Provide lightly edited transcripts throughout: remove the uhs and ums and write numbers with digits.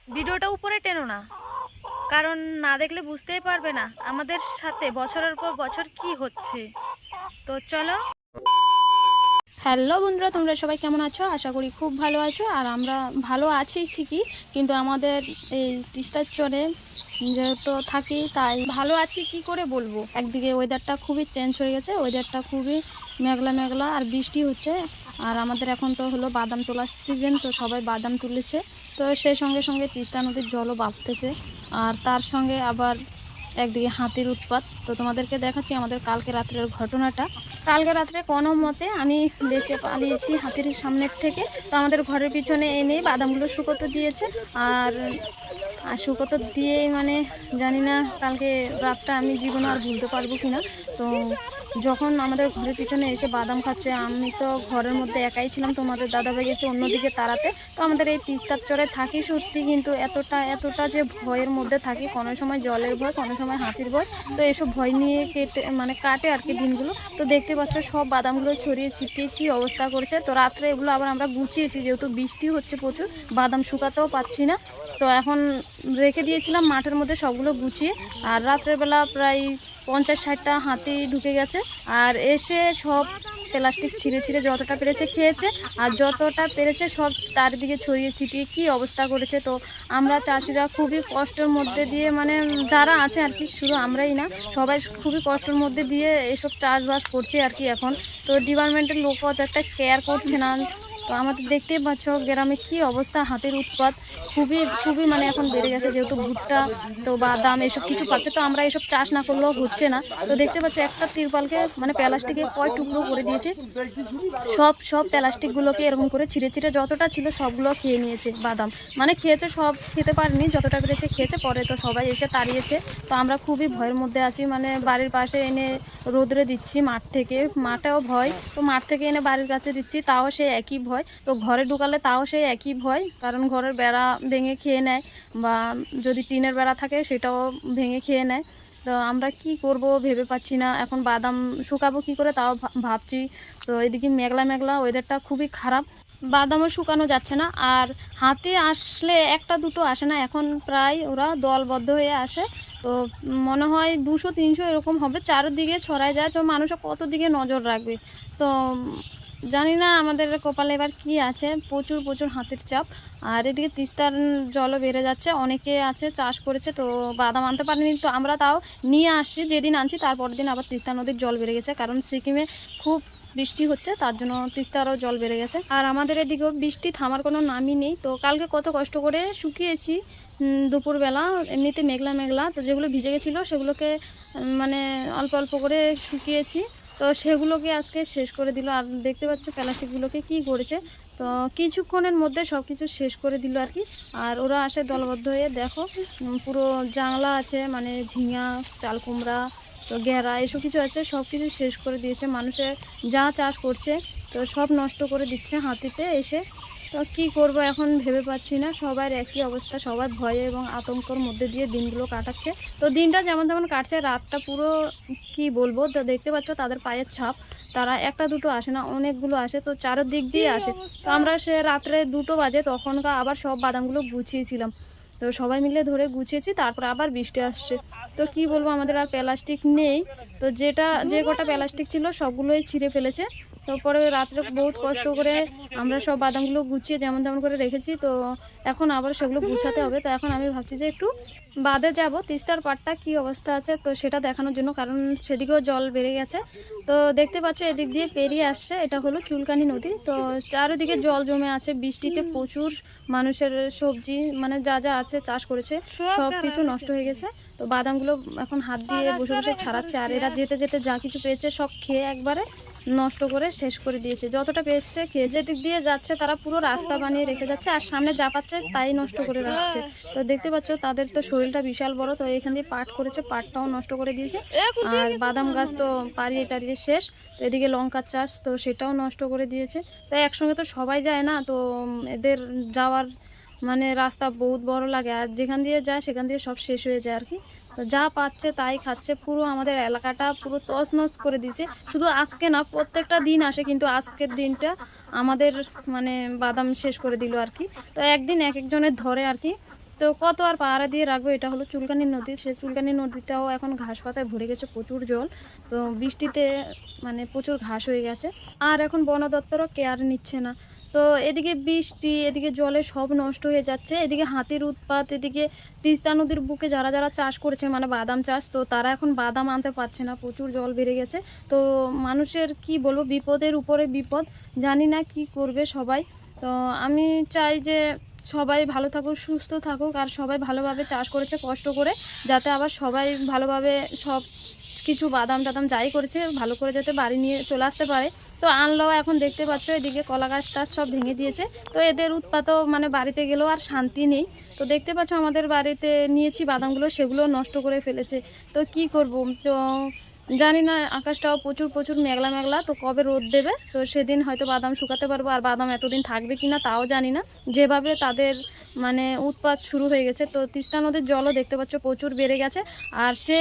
ভিডিওটা উপরে টেনো না, কারণ না দেখলে বুঝতেই পারবে না আমাদের সাথে বছরের পর বছর কি হচ্ছে। তো চলো। হ্যালো বন্ধুরা, তোমরা সবাই কেমন আছো? আশা করি খুব ভালো আছো। আর আমরা ভালো আছি ঠিকই, কিন্তু আমাদের এই তিস্তার চরে যেহেতু থাকি তাই ভালো আছি কি করে বলবো। একদিকে ওয়েদারটা খুবই চেঞ্জ হয়ে গেছে, ওয়েদারটা খুবই মেঘলা মেঘলা আর বৃষ্টি হচ্ছে। আর আমাদের এখন তো হলো বাদাম তোলার সিজন, তো সবাই বাদাম তুলেছে। তো সেই সঙ্গে সঙ্গে তিস্তা নদীর জলও বাড়তেছে, আর তার সঙ্গে আবার একদিকে হাতির উৎপাত। তো তোমাদেরকে দেখাচ্ছি আমাদের কালকে রাত্রের ঘটনাটা। কালকে রাত্রে কোনো মতে আমি বেঁচে পালিয়েছি হাতির সামনের থেকে। তো আমাদের ঘরের পিছনে এনে বাদামগুলো শুকোতে দিয়েছে, আর শুকোতে দিয়েই মানে জানি না কালকে রাতটা আমি জীবনে আর ভুলতে পারবো কিনা। তো যখন আমাদের ঘরের পিছনে এসে বাদাম খাচ্ছে, আমি তো ঘরের মধ্যে একাই ছিলাম, তোমাদের দাদাভাই গেছে অন্যদিকে তাড়াতে। তো আমাদের এই তিস্তার চরে থাকি সত্যি, কিন্তু এতটা যে ভয়ের মধ্যে থাকি, কোনো সময় জলের ভয়, কোনো সময় হাতির ভয়। তো এসব ভয় নিয়ে কাটে আর কি দিনগুলো। তো দেখতে পাচ্ছ সব বাদামগুলো ছড়িয়ে ছিটিয়ে কী অবস্থা করেছে। তো রাত্রে এগুলো আবার আমরা গুছিয়েছি, যেহেতু বৃষ্টি হচ্ছে প্রচুর, বাদাম শুকাতেও পাচ্ছি না। তো এখন রেখে দিয়েছিলাম মাঠের মধ্যে সবগুলো গুছিয়ে। আর রাত্রের বেলা প্রায় 50-60টা হাতি ঢুকে গেছে, আর এসে সব প্লাস্টিক ছিঁড়ে ছিঁড়ে যতটা পেরেছে খেয়েছে, আর যতটা পেরেছে সব চারিদিকে ছড়িয়ে ছিটিয়ে কী অবস্থা করেছে। তো আমরা চাষিরা খুবই কষ্টের মধ্যে দিয়ে, মানে যারা আছে আর কি, শুধু আমরাই না, সবাই খুবই কষ্টের মধ্যে দিয়ে এসব চাষবাস করছে আর কি এখন। তো ডিপার্টমেন্টের লোক অত একটা কেয়ার করছে না। তো আমাদের দেখতেই পাচ্ছ গ্রামে কি অবস্থা, হাতির উৎপাত খুবই খুবই মানে এখন বেড়ে গেছে, যেহেতু ভুট্টা তো বাদাম এসব কিছু পাচ্ছে। তো আমরা এসব চাষ না করলেও হচ্ছে না। তো দেখতে পাচ্ছ একটা তিরপালকে মানে প্লাস্টিকে কয় টুকরো করে দিয়েছে, সব প্লাস্টিকগুলোকে এরকম করে ছিঁড়ে ছিঁড়ে যতটা ছিল সবগুলো খেয়ে নিয়েছে বাদাম। মানে খেয়েছে, সব খেতে পারেনি, যতটা পেরেছে খেয়েছে। পরে তো সবাই এসে তাড়িয়েছে। তো আমরা খুবই ভয়ের মধ্যে আছি, মানে বাড়ির পাশে এনে রোদরে দিচ্ছি, মাঠ থেকে, মাঠেও ভয়। তো মাঠ থেকে এনে বাড়ির কাছে দিচ্ছি, তাও সে একই ভয়। তো ঘরে ঢুকালে তাও সেই একই ভয়, কারণ ঘরের বেড়া ভেঙে খেয়ে নেয়, বা যদি টিনের বেড়া থাকে সেটাও ভেঙে খেয়ে নেয়। তো আমরা কি করব ভেবে পাচ্ছি না, এখন বাদাম শুকাবো কি করে তাও ভাবছি। তো এদিকে মেঘলা মেঘলা, ওয়েদারটা খুবই খারাপ, বাদামও শুকানো যাচ্ছে না। আর হাতি আসলে একটা দুটো আসে না, এখন প্রায় ওরা দলবদ্ধ হয়ে আসে। তো মনে হয় 200-300 এরকম হবে, চারদিকে ছড়ায় যায়। তো মানুষও কত দিকে নজর রাখবে। তো জানি না আমাদের কপালে এবার কি আছে, প্রচুর প্রচুর হাতির চাপ। আর এদিকে তিস্তার জলও বেড়ে যাচ্ছে, অনেকে আছে চাষ করেছে, তো বাদাম আনতে পারেনি। তো আমরা তাও নিয়ে আসছি, যেদিন আনছি তারপরের দিন আবার তিস্তা নদীর জল বেড়ে গেছে, কারণ সিকিমে খুব বৃষ্টি হচ্ছে, তার জন্য তিস্তারও জল বেড়ে গেছে। আর আমাদের এদিকেও বৃষ্টি থামার কোনো নামই নেই। তো কালকে কত কষ্ট করে শুকিয়েছি দুপুরবেলা, এমনিতে মেঘলা মেঘলা, তো যেগুলো ভিজে গেছিলো সেগুলোকে মানে অল্প অল্প করে শুকিয়েছি। তো সেগুলোকে আজকে শেষ করে দিল। আর দেখতে পাচ্ছ প্লাস্টিকগুলোকে কি করেছে, তো কিছুক্ষণের মধ্যে সব কিছু শেষ করে দিল আর কি। আর ওরা আসে দলবদ্ধ হয়ে, দেখো পুরো জানলা আছে, মানে ঝিঙা, চাল কুমড়া, তো ঘেরা এসব কিছু আছে, সব কিছু শেষ করে দিয়েছে। মানুষের যা চাষ করছে তো সব নষ্ট করে দিচ্ছে হাতিতে এসে। তো কী করব এখন ভেবে পাচ্ছি না, সবার একই অবস্থা, সবাই ভয়ে এবং আতঙ্কর মধ্যে দিয়ে দিনগুলো কাটাচ্ছে। তো দিনটা যেমন তেমন কাটছে, রাতটা পুরো কি বলবো। তো দেখতে পাচ্ছ তাদের পায়ের ছাপ, তারা একটা দুটো আসে না, অনেকগুলো আসে, তো চারদিক দিয়ে আসে। তো আমরা সে রাত্রে 2টো বাজে তখনকার আবার সব বাদামগুলো গুছিয়েছিলাম। তো সবাই মিলে ধরে গুছিয়েছি, তারপর আবার বৃষ্টি আসছে। তো কি বলবো, আমাদের আর প্লাস্টিক নেই। তো যে কটা প্লাস্টিক ছিল সবগুলোই ছিঁড়ে ফেলেছে। তো পরে রাত্রে বহুত কষ্ট করে আমরা সব বাদামগুলো গুছিয়ে যেমন তেমন করে রেখেছি। তো এখন আবার সেগুলো গুছাতে হবে। তো এখন আমি ভাবছি যে একটু বাদে যাব, তিস্তার পাড়টা কি অবস্থা আছে তো সেটা দেখানোর জন্য, কারণ সেদিকেও জল বেড়ে গেছে। তো দেখতে পাচ্ছ এদিক দিয়ে পেরিয়ে আসছে, এটা হলো চুলকানি নদী। তো চারিদিকে জল জমে আছে, বৃষ্টিতে প্রচুর মানুষের সবজি, মানে যা যা আছে চাষ করেছে সব কিছু নষ্ট হয়ে গেছে। তো বাদামগুলো এখন হাত দিয়ে বসে বসে ছাড়াচ্ছে, আর এরা যেতে যেতে যা কিছু পেয়েছে সব খেয়ে একবারে নষ্ট করে শেষ করে দিয়েছে। যতটা পেয়েছে খেয়ে, যেদিক দিয়ে যাচ্ছে তারা পুরো রাস্তা বানিয়ে রেখে যাচ্ছে, আর সামনে যা পাচ্ছে তাই নষ্ট করে রাখছে। তো দেখতে পাচ্ছ তাদের তো শরীরটা বিশাল বড়, তো এখান দিয়ে পাট করেছে, পাটটাও নষ্ট করে দিয়েছে। আর বাদাম গাছ তো পাড়িয়ে টাড়িয়ে শেষ। তো এদিকে লঙ্কার চাষ, তো সেটাও নষ্ট করে দিয়েছে। তো একসঙ্গে তো সবাই যায় না, তো এদের যাওয়ার মানে রাস্তা বহুত বড় লাগে, আর যেখান দিয়ে যায় সেখান দিয়ে সব শেষ হয়ে যায় আর কি। তো যা পাচ্ছে তাই খাচ্ছে, পুরো আমাদের এলাকাটা পুরো তছনছ করে দিয়েছে। শুধু আজকে না, প্রত্যেকটা দিন আসে, কিন্তু আজকের দিনটা আমাদের মানে বাদাম শেষ করে দিল আর কি। তো একদিন এক একজনের ধরে আর কি। তো কত আর পাহারা দিয়ে রাখবো। এটা হলো চুলকানি নদী, সে চুলকানি নদীটাও এখন ঘাস পাতায় ভরে গেছে, প্রচুর জল। তো বৃষ্টিতে মানে প্রচুর ঘাস হয়ে গেছে, আর এখন বন দপ্তরও কেয়ার নিচ্ছে না। তো এদিকে বৃষ্টি, এদিকে জলে সব নষ্ট হয়ে যাচ্ছে, এদিকে হাতির উৎপাত, এদিকে তিস্তা নদীর বুকে যারা যারা চাষ করেছে মানে বাদাম চাষ, তো তারা এখন বাদাম আনতে পারছে না, প্রচুর জল বেড়ে গেছে। তো মানুষের কি বলবো, বিপদের উপরে বিপদ, জানি না কি করবে সবাই। তো আমি চাই যে সবাই ভালো থাকুক, সুস্থ থাকুক, আর সবাই ভালোভাবে চাষ করেছে কষ্ট করে, যাতে আবার সবাই ভালোভাবে সব কিছু বাদাম টাদাম যাই করেছে ভালো করে যাতে বাড়ি নিয়ে চলে আসতে পারে। তো আনলো, এখন দেখতে পাচ্ছ এদিকে কলা গাছ টাছ সব ভেঙে দিয়েছে। তো এদের উৎপাতও মানে বাড়িতে গেলেও আর শান্তি নেই। তো দেখতে পাচ্ছ আমাদের বাড়িতে নিয়েছি বাদামগুলো, সেগুলো নষ্ট করে ফেলেছে। তো কি করব, তো জানি না, আকাশটাও প্রচুর প্রচুর মেঘলা মেঘলা, তো কবে রোদ দেবে, তো সেদিন হয়তো বাদাম শুকাতে পারবো। আর বাদাম এতদিন থাকবে কি না তাও জানি না, যেভাবে তাদের মানে উৎপাত শুরু হয়ে গেছে। তো তিস্তা নদীর জলও দেখতে পাচ্ছ প্রচুর বেড়ে গেছে, আর সে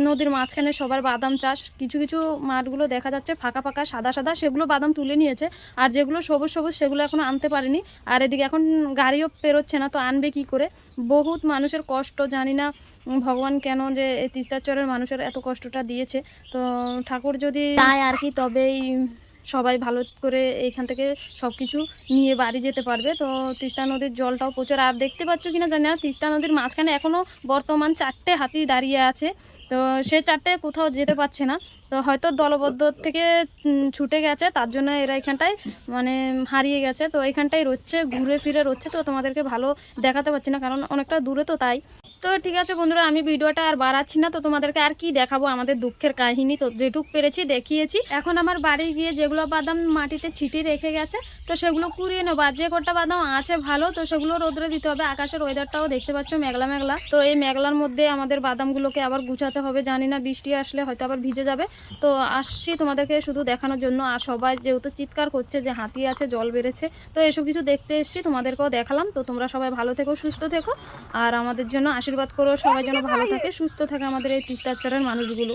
নদীর মাঝখানে সবার বাদাম চাষ। কিছু কিছু মাঠগুলো দেখা যাচ্ছে ফাঁকা ফাঁকা সাদা সাদা, সেগুলো বাদাম তুলে নিয়েছে, আর যেগুলো সবুজ সবুজ সেগুলো এখনও আনতে পারেনি। আর এদিকে এখন গাড়িও পেরোচ্ছে না, তো আনবে কি করে, বহুত মানুষের কষ্ট। জানি না ভগবান কেন যে এই তিস্তার চরের মানুষের এত কষ্টটা দিয়েছে। তো ঠাকুর যদি চায় আর কি, তবেই সবাই ভালো করে এইখান থেকে সব কিছু নিয়ে বাড়ি যেতে পারবে। তো তিস্তা নদীর জলটাও প্রচুর, আর দেখতে পাচ্ছ কিনা জানি না, তিস্তা নদীর মাঝখানে এখনও বর্তমান 4টে হাতি দাঁড়িয়ে আছে। তো সে 4টে কোথাও যেতে পারছে না, তো হয়তো দলবদ্ধ থেকে ছুটে গেছে, তার জন্য এরা এখানটায় মানে হারিয়ে গেছে। তো এখানটায় রচ্ছে, ঘুরে ফিরে রচ্ছে। তো তোমাদেরকে ভালো দেখাতে পারছি না, কারণ অনেকটা দূরে, তো তাই। তো ঠিক আছে বন্ধুরা, আমি ভিডিওটা আর বাড়াচ্ছি না। তো তোমাদেরকে আর কি দেখাবো, আমাদের দুঃখের কাহিনী তো যেটুক পেরেছি দেখিয়েছি। এখন আমার বাড়ি গিয়ে যেগুলো বাদাম মাটিতে ছিটিয়ে রেখে গেছে, তো সেগুলো কুড়িয়ে নেবো। আর যে কটা বাদাম আছে ভালো, তো সেগুলো রোদরে দিতে হবে। আকাশের ওয়েদারটাও দেখতে পাচ্ছ মেঘলা মেঘলা, তো এই মেঘলার মধ্যে আমাদের বাদামগুলোকে আবার গুছাতে হবে। জানি না বৃষ্টি আসলে হয়তো আবার ভিজে যাবে। তো আসছি তোমাদেরকে শুধু দেখানোর জন্য। আর সবাই যেহেতু চিৎকার করছে যে হাতি আছে, জল বেড়েছে, তো এসব কিছু দেখতে এসছি, তোমাদেরকেও দেখালাম। তো তোমরা সবাই ভালো থেকো, সুস্থ থেকো, আর আমাদের জন্য আশীর্বাদ করো, সবাই যেন ভালো থাকে, সুস্থ থাকে আমাদের এই তিস্তার চরের মানুষগুলো।